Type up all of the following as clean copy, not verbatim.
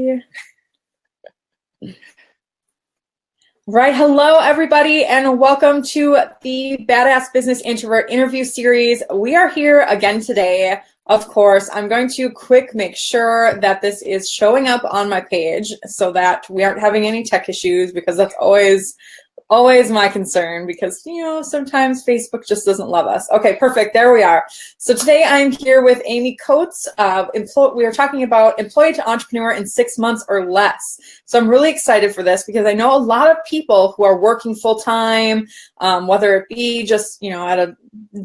everybody. Right. Hello, everybody, and welcome to the Badass Business Introvert interview series. We are here again today. Of course, I'm going to make sure that this is showing up on my page so that we aren't having any tech issues, because that's always my concern, because, you know, sometimes Facebook just doesn't love us. Okay, perfect. There we are. So today I'm here with Amy Coates. We are talking about employee to entrepreneur in 6 months or less. So I'm really excited for this because I know a lot of people who are working full time, whether it be just, you know, at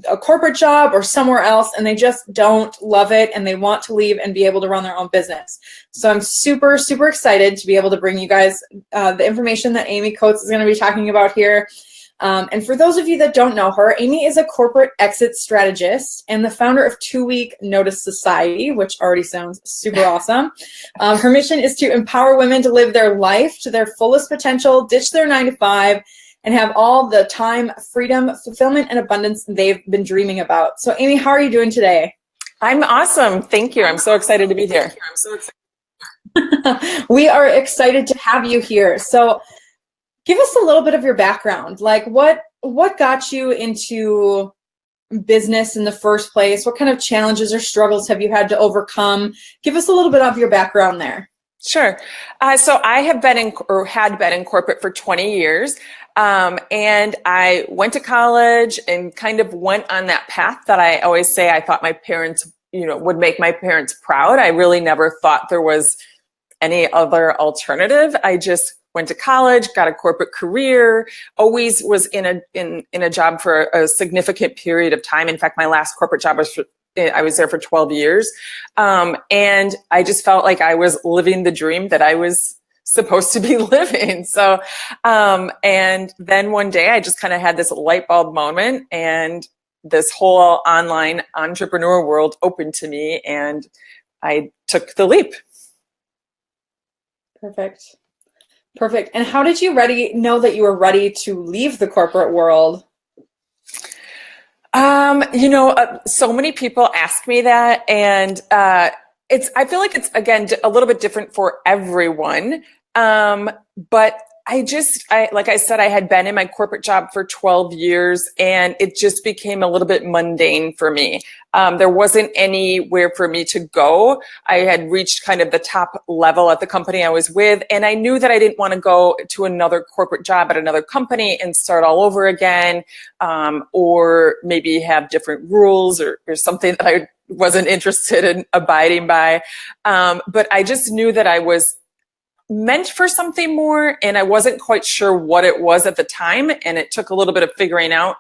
a corporate job or somewhere else, and they just don't love it and they want to leave and be able to run their own business. So I'm super, super excited to be able to bring you guys the information that Amy Coates is going to be talking about here. And for those of you that don't know her, Amy is a corporate exit strategist and the founder of 2 Week Notice Society, which already sounds super awesome. Her mission is to empower women to live their life to their fullest potential, ditch their 9-to-5, and have all the time, freedom, fulfillment, and abundance they've been dreaming about. So Amy, how are you doing today? I'm awesome. Thank you. I'm so excited to be here. We are excited to have you here. So give us a little bit of your background. Like what got you into business in the first place? What kind of challenges or struggles have you had to overcome? Give us a little bit of your background there. Sure. So I had been in corporate for 20 years. And I went to college and kind of went on that path that I always say I thought my parents, would make my parents proud. I really never thought there was any other alternative. I just went to college, got a corporate career, always was in a job for a significant period of time. In fact, my last corporate job I was there for 12 years. And I just felt like I was living the dream that I was supposed to be living. So, and then one day I just kind of had this light bulb moment, and this whole online entrepreneur world opened to me, and I took the leap. Perfect. And how did you know that you were ready to leave the corporate world? So many people ask me that, and I feel like it's, again, a little bit different for everyone. But like I said, I had been in my corporate job for 12 years, and it just became a little bit mundane for me. There wasn't anywhere for me to go. I had reached kind of the top level at the company I was with, and I knew that I didn't want to go to another corporate job at another company and start all over again, or maybe have different rules or something that I wasn't interested in abiding by. But I just knew that I was meant for something more, and I wasn't quite sure what it was at the time, and it took a little bit of figuring out.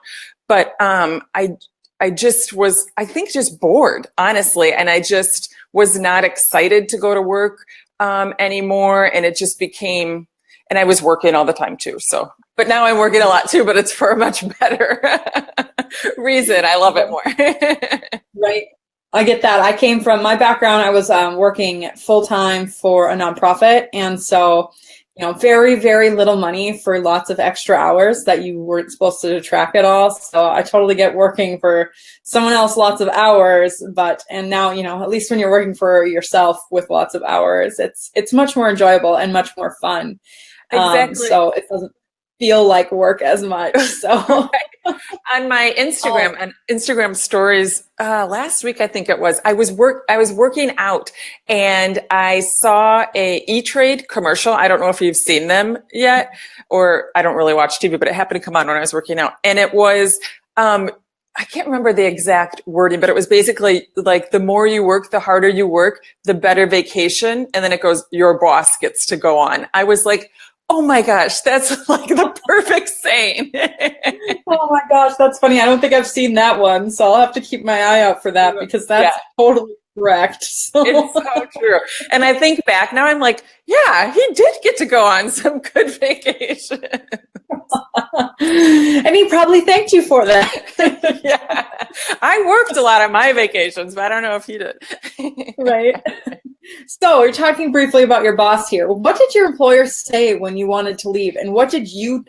But I just was, I think, just bored, honestly, and I just was not excited to go to work anymore, and it just became, and I was working all the time too. So, but now I'm working a lot too, but it's for a much better reason. I love it more. Right. I get that. I came from my background. I was working full time for a nonprofit. And so, very, very little money for lots of extra hours that you weren't supposed to track at all. So I totally get working for someone else lots of hours. And now, at least when you're working for yourself with lots of hours, it's much more enjoyable and much more fun. Exactly. So it doesn't feel like work as much. So on my Instagram stories last week, I think it was, I was working out, and I saw a E-Trade commercial. I don't know if you've seen them yet, or I don't really watch TV, but it happened to come on when I was working out, and it was I can't remember the exact wording, but it was basically like, the more you work, the harder you work, the better vacation, and then it goes, your boss gets to go on. I was like, oh my gosh, that's like the perfect saying. Oh my gosh, that's funny. I don't think I've seen that one, so I'll have to keep my eye out for that, because that's totally correct. So. It's so true. And I think back now, I'm like, yeah, he did get to go on some good vacation. And he probably thanked you for that. Yeah. I worked a lot on my vacations, but I don't know if he did. Right. So we're talking briefly about your boss here. What did your employer say when you wanted to leave? And what did you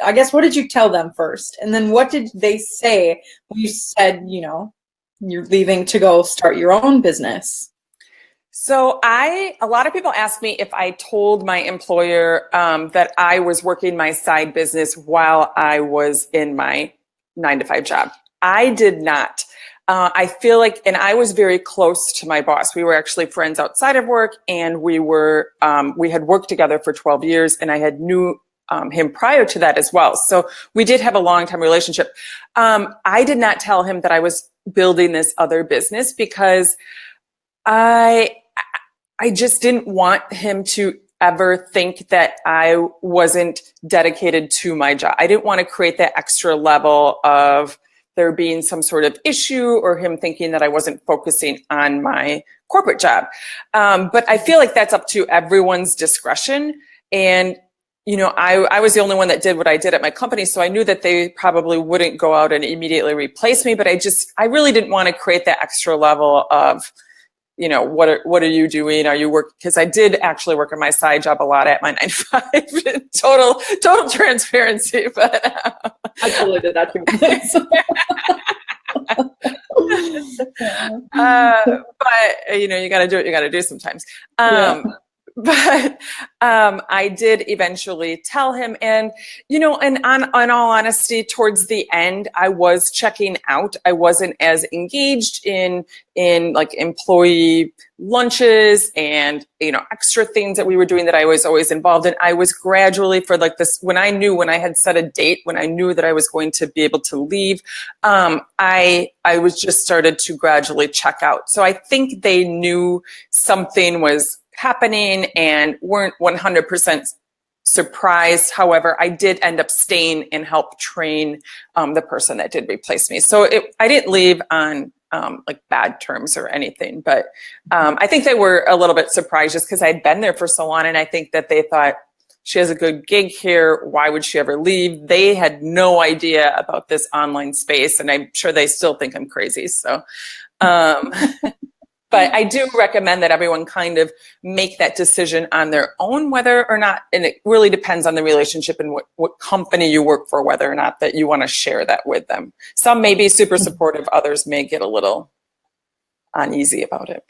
tell them first? And then what did they say when you said, you're leaving to go start your own business? So a lot of people ask me if I told my employer that I was working my side business while I was in my 9 to 5 job. I did not. I feel like, and I was very close to my boss. We were actually friends outside of work, and we had worked together for 12 years, and I had knew him prior to that as well. So we did have a long-time relationship. I did not tell him that I was building this other business because I just didn't want him to ever think that I wasn't dedicated to my job. I didn't want to create that extra level of there being some sort of issue or him thinking that I wasn't focusing on my corporate job. But I feel like that's up to everyone's discretion. And, I was the only one that did what I did at my company. So I knew that they probably wouldn't go out and immediately replace me. But I really didn't want to create that extra level of, what are you doing? Are you working? Because I did actually work on my side job a lot at my 9 to 5. Total transparency, but I totally did that too. But you got to do what you got to do sometimes. But I did eventually tell him, and and on all honesty, towards the end, I was checking out. I wasn't as engaged in like employee lunches and extra things that we were doing that I was always involved in. I was gradually, for like this, when I had set a date, when I knew that I was going to be able to leave, I was just started to gradually check out. So I think they knew something was happening and weren't 100% surprised. However, I did end up staying and help train the person that did replace me. So I didn't leave on like bad terms or anything, but I think they were a little bit surprised just because I'd been there for so long, and I think that they thought, she has a good gig here, why would she ever leave? They had no idea about this online space, and I'm sure they still think I'm crazy. So but I do recommend that everyone kind of make that decision on their own, whether or not, and it really depends on the relationship and what company you work for, whether or not that you want to share that with them. Some may be super supportive, others may get a little uneasy about it.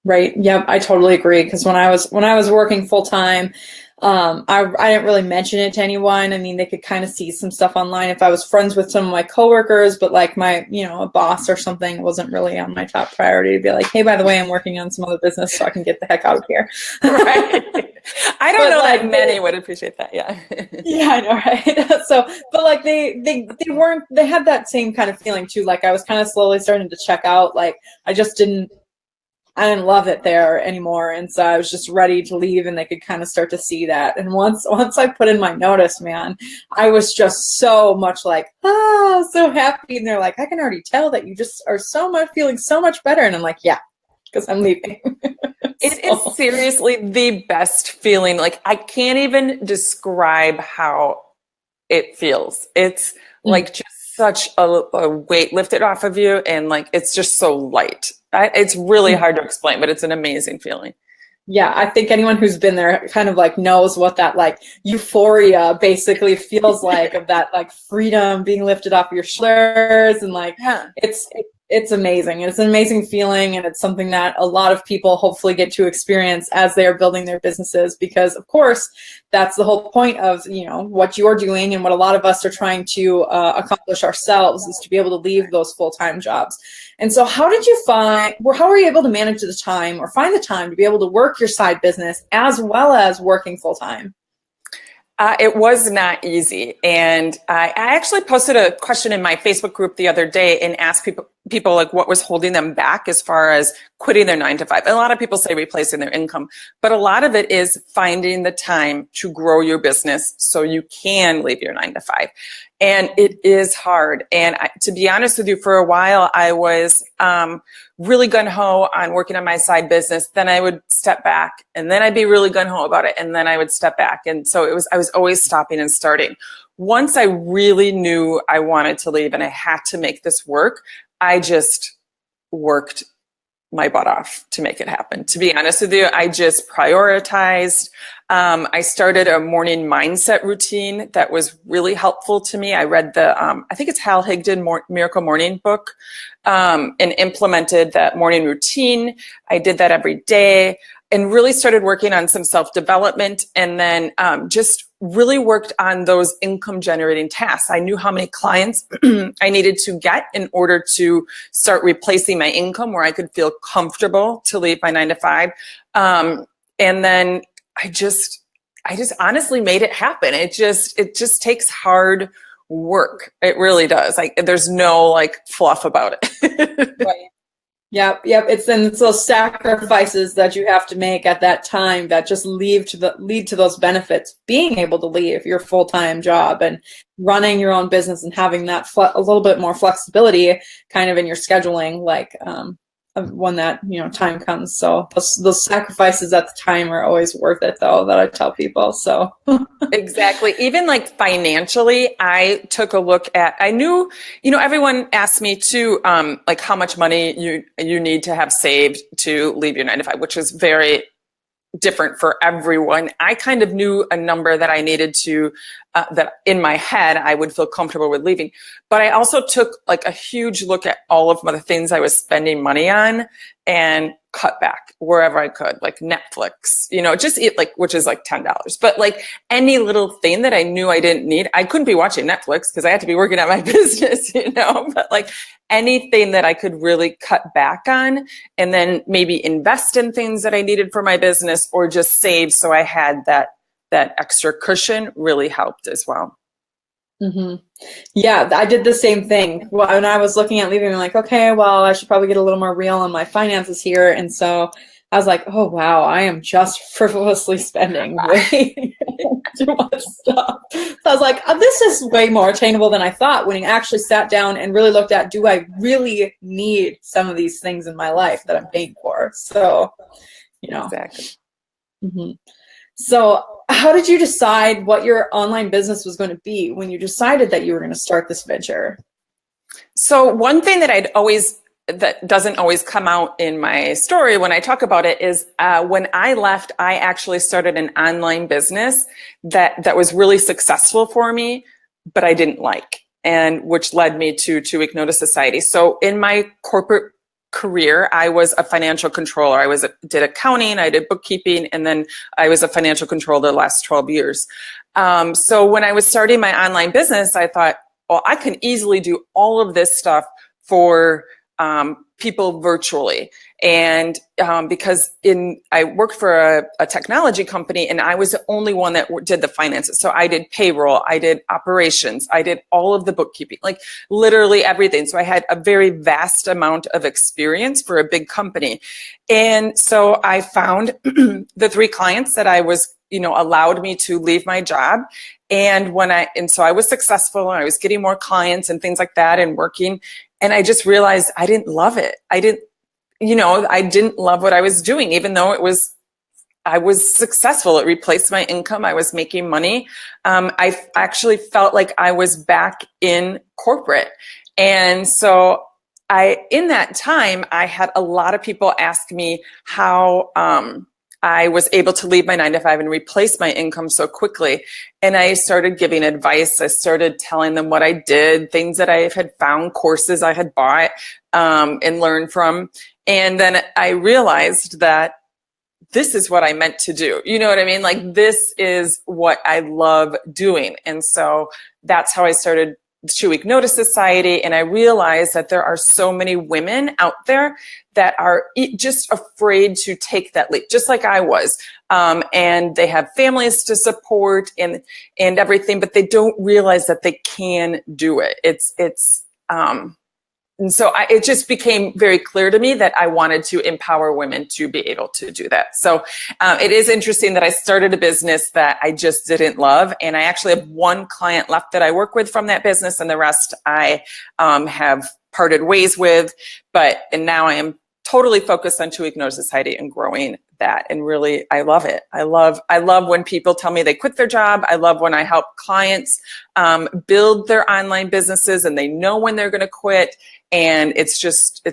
Right. Yep. I totally agree. Because when I was working full time, I didn't really mention it to anyone. I mean, they could kind of see some stuff online if I was friends with some of my coworkers, but like my, a boss or something wasn't really on my top priority to be like, hey, by the way, I'm working on some other business, so I can get the heck out of here. Right. I don't know that many would appreciate that. Yeah. Yeah, I know. Right. So, but like they had that same kind of feeling too. Like I was kind of slowly starting to check out. Like I didn't love it there anymore. And so I was just ready to leave, and they could kind of start to see that. And once I put in my notice, man, I was just so much like, so happy. And they're like, I can already tell that you just are feeling so much better. And I'm like, yeah, because I'm leaving. It is seriously the best feeling. Like I can't even describe how it feels. It's like just such a weight lifted off of you, and like it's just so light. It's really hard to explain, but it's an amazing feeling. Yeah, I think anyone who's been there kind of like knows what that like euphoria basically feels like, of that like freedom being lifted off your shoulders, and like it's amazing. It's an amazing feeling, and it's something that a lot of people hopefully get to experience as they are building their businesses, because of course that's the whole point of what you're doing, and what a lot of us are trying to accomplish ourselves, is to be able to leave those full-time jobs. And so how were you able to manage the time, or find the time to be able to work your side business as well as working full-time? It was not easy. And I actually posted a question in my Facebook group the other day and asked people like what was holding them back as far as quitting their 9 to 5. And a lot of people say replacing their income, but a lot of it is finding the time to grow your business so you can leave your 9 to 5. And it is hard. And to be honest with you, for a while, I was really gung-ho on working on my side business. Then I would step back, and then I'd be really gung-ho about it, and then I would step back. And so I was always stopping and starting. Once I really knew I wanted to leave and I had to make this work, I just worked my butt off to make it happen. To be honest with you, I just prioritized. I started a morning mindset routine that was really helpful to me. I read I think it's Hal Higdon Miracle Morning book, and implemented that morning routine. I did that every day and really started working on some self-development, and then just really worked on those income generating tasks. I knew how many clients I needed to get in order to start replacing my income where I could feel comfortable to leave my 9 to 5. And then I just honestly made it happen. It just takes hard work. It really does. Like, there's no like fluff about it. Right. Yep. It's those sacrifices that you have to make at that time that just lead to those benefits. Being able to leave your full-time job and running your own business and having that a little bit more flexibility kind of in your scheduling, like when that time comes. So those sacrifices at the time are always worth it, though, that I tell people. So exactly. Even like financially, I took a look at, I knew, everyone asked me too, like how much money you need to have saved to leave your 9 to 5, which is very different for everyone. I kind of knew a number that I needed to, that in my head, I would feel comfortable with leaving. But I also took like a huge look at all of the things I was spending money on and cut back wherever I could, like Netflix, just eat which is like $10, but like any little thing that I knew I didn't need. I couldn't be watching Netflix because I had to be working at my business, but like anything that I could really cut back on, and then maybe invest in things that I needed for my business or just save. So I had that extra cushion really helped as well. Mm-hmm. Yeah, I did the same thing. Well, when I was looking at leaving, I'm like, okay, well, I should probably get a little more real on my finances here. And so I was like, oh, wow, I am just frivolously spending way too much stuff. So I was like, this is way more attainable than I thought when I actually sat down and really looked at, do I really need some of these things in my life that I'm paying for? So, Exactly. Mm-hmm. So how did you decide what your online business was going to be when you decided that you were going to start this venture? So one thing that doesn't always come out in my story when I talk about it is when I left, I actually started an online business that was really successful for me, but I didn't like, and which led me to 2 Week Notice Society. So in my corporate career, I was a financial controller. I did accounting, I did bookkeeping, and then I was a financial controller the last 12 years. So when I was starting my online business, I thought, well, I can easily do all of this stuff for people virtually. And because I worked for a technology company, and I was the only one that did the finances. So I did payroll, I did operations, I did all of the bookkeeping, like literally everything. So I had a very vast amount of experience for a big company. And so I found the 3 clients that I was, allowed me to leave my job. And so I was successful, and I was getting more clients and things like that and working. And I just realized I didn't love it. I didn't love what I was doing, even though I was successful. It replaced my income. I was making money. I actually felt like I was back in corporate. And so in that time, I had a lot of people ask me how, I was able to leave my 9 to 5 and replace my income so quickly. And I started giving advice. I started telling them what I did, things that I had found, courses I had bought and learned from. And then I realized that this is what I meant to do. You know what I mean? Like, this is what I love doing. And so that's how I started 2 Week Notice Society. And I realized that there are so many women out there that are just afraid to take that leap, just like I was. And they have families to support and everything, but they don't realize that they can do it. And so it just became very clear to me that I wanted to empower women to be able to do that. So it is interesting that I started a business that I just didn't love. And I actually have 1 client left that I work with from that business, and the rest I have parted ways with. And now I am totally focused on 2 Week Notice Society and growing that. And really, I love it. I love when people tell me they quit their job. I love when I help clients build their online businesses and they know when they're going to quit. And it's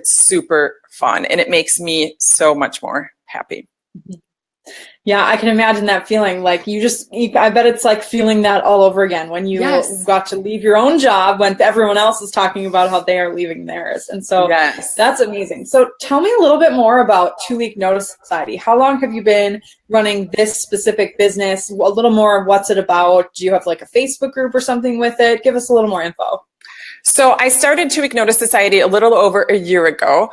super fun. And it makes me so much more happy. Yeah, I can imagine that feeling. Like I bet it's like feeling that all over again when you got to leave your own job when everyone else is talking about how they are leaving theirs. And so that's amazing. So tell me a little bit more about 2 Week Notice Society. How long have you been running this specific business? A little more of what's it about? Do you have like a Facebook group or something with it? Give us a little more info. So I started 2 Week Notice Society a little over a year ago.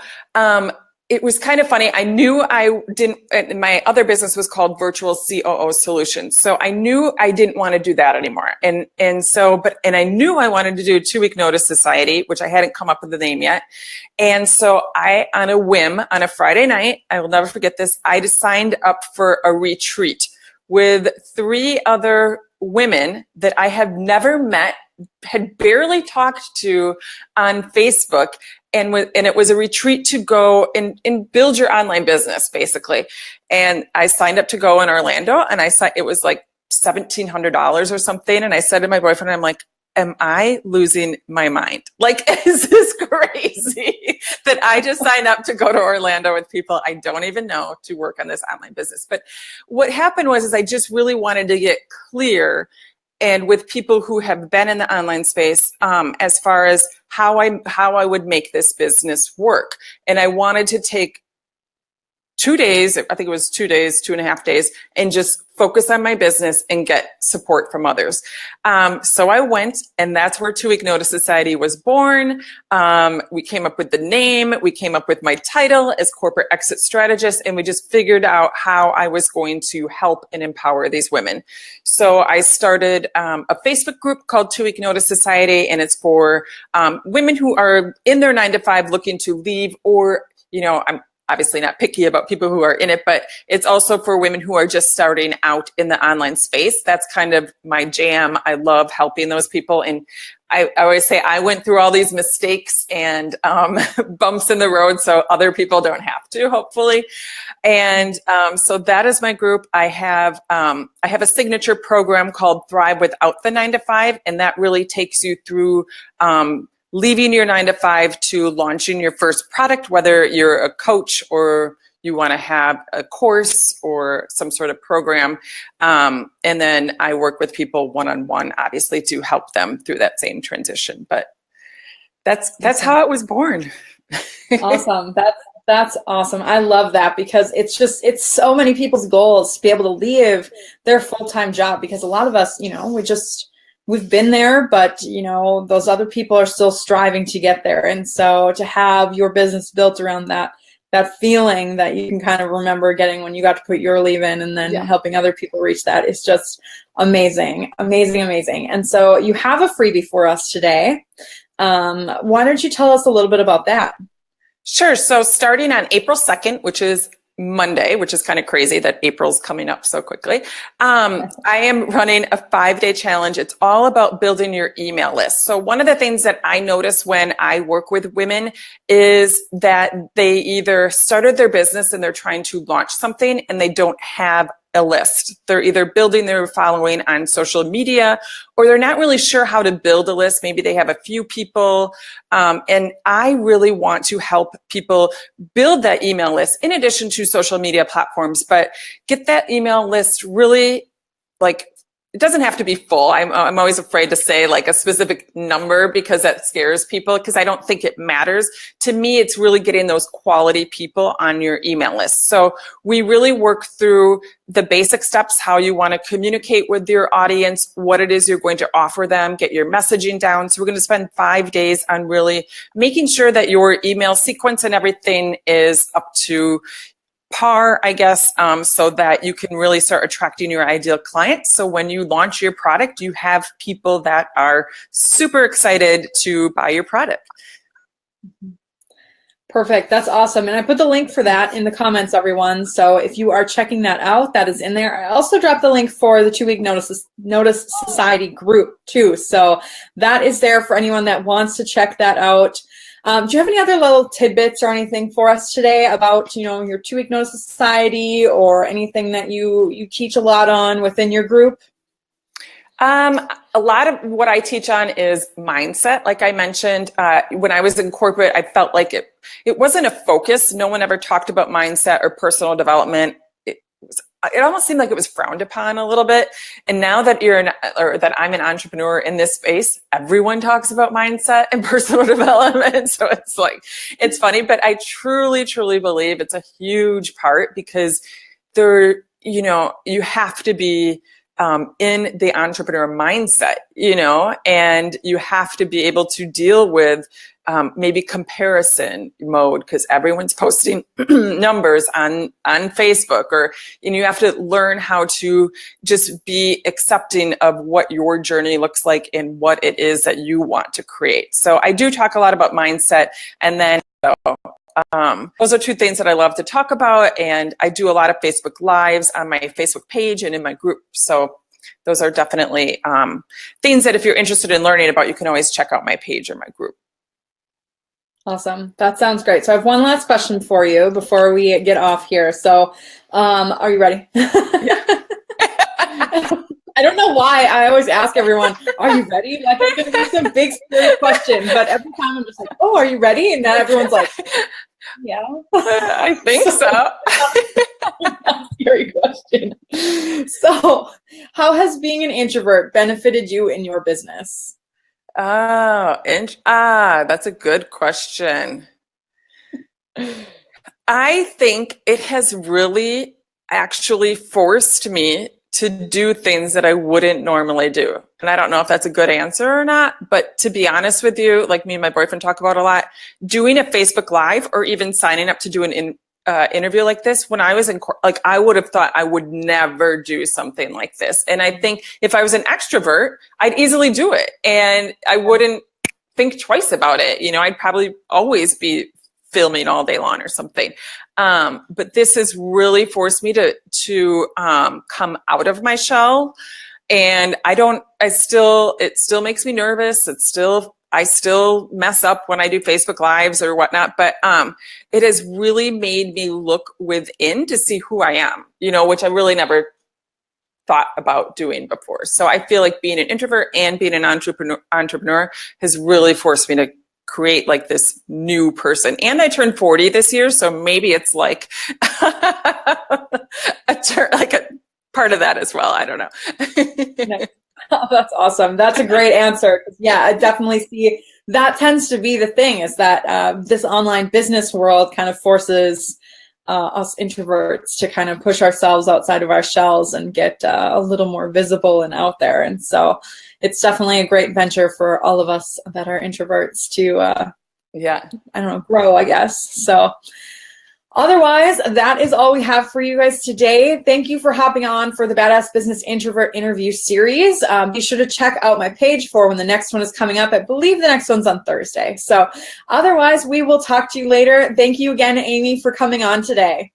It was kind of funny. I knew my other business was called Virtual COO Solutions. So I knew I didn't want to do that anymore. And I knew I wanted to do a 2 Week Notice Society, which I hadn't come up with the name yet. And so on a whim, on a Friday night, I will never forget this, I just signed up for a retreat with 3 other women that I have never met, had barely talked to on Facebook. And it was a retreat to go and build your online business, basically. And I signed up to go in Orlando, and it was like $1,700 or something. And I said to my boyfriend, I'm like, am I losing my mind? Like, is this crazy that I just signed up to go to Orlando with people I don't even know to work on this online business? But what happened was I just really wanted to get clear and with people who have been in the online space, as far as how I would make this business work. And I wanted to take 2 days, I think it was 2 days, 2.5 days, and just focus on my business and get support from others. So I went, and that's where 2 Week Notice Society was born. We came up with the name, we came up with my title as Corporate Exit Strategist, and we just figured out how I was going to help and empower these women. So I started a Facebook group called 2 Week Notice Society, and it's for women who are in their 9-to-5 looking to leave, or, I'm obviously not picky about people who are in it, but it's also for women who are just starting out in the online space. That's kind of my jam. I love helping those people. And I always say I went through all these mistakes and bumps in the road so other people don't have to, hopefully. And so that is my group. I have a signature program called Thrive Without the 9-to-5, and that really takes you through leaving your 9-to-5 to launching your first product, whether you're a coach or you want to have a course or some sort of program. And then I work with people one-on-one, obviously, to help them through that same transition. But that's how it was born. Awesome. That's awesome. I love that, because it's so many people's goals to be able to leave their full-time job, because a lot of us, we've been there, but those other people are still striving to get there. And so to have your business built around that feeling that you can kind of remember getting when you got to put your leave in, and then helping other people reach that is just amazing, amazing, amazing. And so you have a freebie for us today. Why don't you tell us a little bit about that? Sure. So starting on April 2nd, which is Monday, which is kind of crazy that April's coming up so quickly. I am running a 5-day challenge. It's all about building your email list. So one of the things that I notice when I work with women is that they either started their business and they're trying to launch something and they don't have a list. They're either building their following on social media, or they're not really sure how to build a list. Maybe they have a few people. And I really want to help people build that email list in addition to social media platforms, but get that email list really, it doesn't have to be full. I'm always afraid to say like a specific number, because that scares people, because I don't think it matters. To me, it's really getting those quality people on your email list. So we really work through the basic steps, how you want to communicate with your audience, what it is you're going to offer them, get your messaging down. So we're going to spend 5 days on really making sure that your email sequence and everything is up to par, I guess, so that you can really start attracting your ideal clients. So when you launch your product, you have people that are super excited to buy your product. Perfect. That's awesome. And I put the link for that in the comments, everyone. So if you are checking that out, that is in there. I also dropped the link for the 2 Week Notice Society group too. So that is there for anyone that wants to check that out. Do you have any other little tidbits or anything for us today about, your 2-week notice of society or anything that you teach a lot on within your group? A lot of what I teach on is mindset. Like I mentioned, when I was in corporate, I felt like it wasn't a focus. No one ever talked about mindset or personal development. It almost seemed like it was frowned upon a little bit. And now that that I'm an entrepreneur in this space, everyone talks about mindset and personal development. So it's funny, but I truly, truly believe it's a huge part because you have to be in the entrepreneur mindset, and you have to be able to deal with maybe comparison mode because everyone's posting numbers on Facebook, or you have to learn how to just be accepting of what your journey looks like and what it is that you want to create. So I do talk a lot about mindset, and then those are 2 things that I love to talk about. And I do a lot of Facebook Lives on my Facebook page and in my group. So those are definitely things that if you're interested in learning about, you can always check out my page or my group. Awesome. That sounds great. So I have one last question for you before we get off here. So are you ready? Yeah. I don't know why I always ask everyone, are you ready? Like it's going to be some big scary question, but every time I'm just like, oh, are you ready? And then everyone's like, yeah. I think so. Scary question. So how has being an introvert benefited you in your business? That's a good question. I think it has really actually forced me to do things that I wouldn't normally do. And I don't know if that's a good answer or not, but to be honest with you, like me and my boyfriend talk about a lot, doing a Facebook Live or even signing up to do an interview like this, when I was I would have thought I would never do something like this. And I think if I was an extrovert, I'd easily do it and I wouldn't think twice about it. I'd probably always be filming all day long or something. But this has really forced me to come out of my shell. And it still makes me nervous. I still mess up when I do Facebook Lives or whatnot, but it has really made me look within to see who I am, which I really never thought about doing before. So I feel like being an introvert and being an entrepreneur has really forced me to create like this new person. And I turned 40 this year, so maybe it's like a part of that as well. I don't know. Oh, that's awesome. That's a great answer. Yeah, I definitely see that tends to be the thing is that this online business world kind of forces us introverts to kind of push ourselves outside of our shells and get a little more visible and out there. And so it's definitely a great venture for all of us that are introverts to, grow, I guess. So otherwise, that is all we have for you guys today. Thank you for hopping on for the Badass Business Introvert interview series. Be sure to check out my page for when the next one is coming up. I believe the next one's on Thursday. So otherwise, we will talk to you later. Thank you again, Amy, for coming on today.